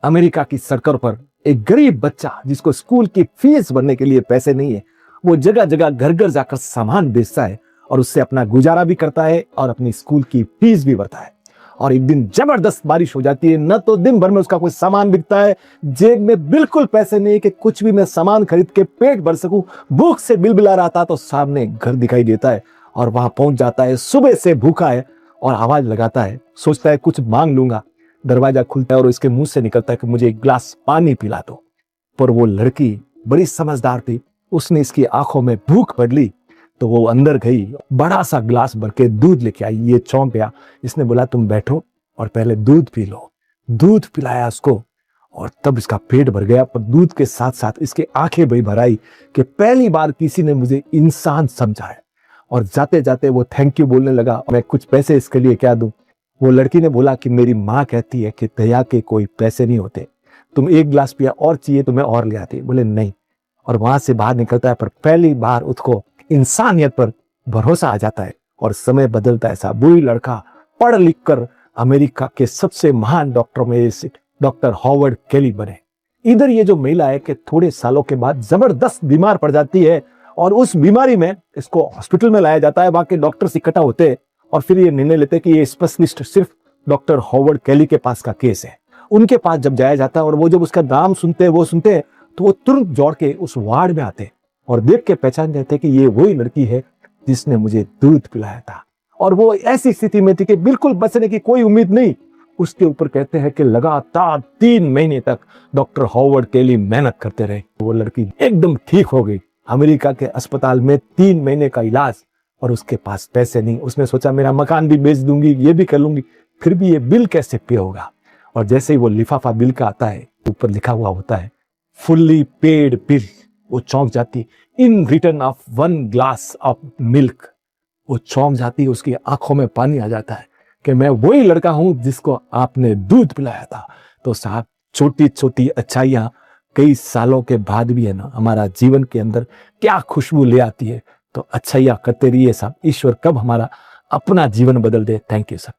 America की सड़कों पर एक गरीब बच्चा जिसको स्कूल की फीस भरने के लिए पैसे नहीं है, वो जगह जगह घर घर जाकर सामान बेचता है और उससे अपना गुजारा भी करता है और अपनी स्कूल की फीस भी भरता है। और एक दिन जबरदस्त बारिश हो जाती है, न तो दिन भर में उसका कोई सामान बिकता है, जेब में बिल्कुल पैसे नहीं है कि कुछ भी मैं सामान खरीद के पेट भर सकूं। भूख से बिलबिला रहा था तो सामने घर दिखाई देता है और वहां पहुंच जाता है। सुबह से भूखा है और आवाज लगाता है, सोचता है कुछ मांग लूंगा। दरवाजा खुलता है और इसके मुंह से निकलता है कि मुझे एक गिलास पानी पिला दो। पर वो लड़की बड़ी समझदार थी, उसने इसकी आंखों में भूख पड़ ली तो वो अंदर गई, बड़ा सा गिलास भर के दूध लेके आई। ये चौंक गया, इसने बोला तुम बैठो और पहले दूध पी लो। दूध पिलाया उसको और तब इसका पेट भर गया, पर दूध के साथ साथ इसकी आंखें भी भर आई कि पहली बार किसी ने मुझे इंसान समझा है। और जाते जाते वो थैंक यू बोलने लगा, मैं कुछ पैसे इसके लिए क्या दूं। वो लड़की ने बोला कि मेरी माँ कहती है कि दया के कोई पैसे नहीं होते, तुम एक गिलास पिया और चाहिए तो मैं और ले आती। बोले नहीं। और वहां से बाहर निकलता है, पर पहली बार उसको इंसानियत पर भरोसा आ जाता है और समय बदलता है। ऐसा वही लड़का पढ़ लिख कर अमेरिका के सबसे महान डॉक्टरों में से डॉक्टर हॉवर्ड केली बने। इधर ये जो महिला है कि थोड़े सालों के बाद जबरदस्त बीमार पड़ जाती है और उस बीमारी में इसको हॉस्पिटल में लाया जाता है। वहां के डॉक्टर्स इकट्ठा होते हैं और फिर ये निर्णय लेते हैं कि ये स्पेशलिस्ट सिर्फ डॉक्टर हॉवर्ड केली के पास का केस है। उनके पास जब जाया जाता है और वो जब उसका नाम सुनते हैं तो वो तुरंत दौड़ के उस वार्ड में आते और देख के पहचान जाते कि ये वही लड़की है जिसने मुझे दूध पिलाया था। और वो ऐसी स्थिति में थी कि बिल्कुल बचने की कोई उम्मीद नहीं। उसके ऊपर कहते हैं कि लगातार 3 महीने तक डॉक्टर हॉवर्ड केली मेहनत करते रहे। वो लड़की एकदम ठीक हो गई। अमेरिका के अस्पताल में 3 महीने का इलाज और उसके पास पैसे नहीं। उसने सोचा मेरा मकान भी बेच दूंगी, ये भी कर लूंगी, फिर भी ये बिल कैसे पे होगा। और जैसे ही वो लिफाफा बिल का आता है, ऊपर लिखा हुआ होता है फुल्ली पेड बिल, वो चौंक जाती। In return of 1 glass of milk. वो चौंक जाती, उसकी आंखों में पानी आ जाता है कि मैं वही लड़का हूं जिसको आपने दूध पिलाया था। तो साहब, छोटी छोटी अच्छाइयां कई सालों के बाद भी है ना, हमारा जीवन के अंदर क्या खुशबू ले आती है। तो अच्छाइयां करते रहिए साहब, ईश्वर कब हमारा अपना जीवन बदल दे। Thank you sir.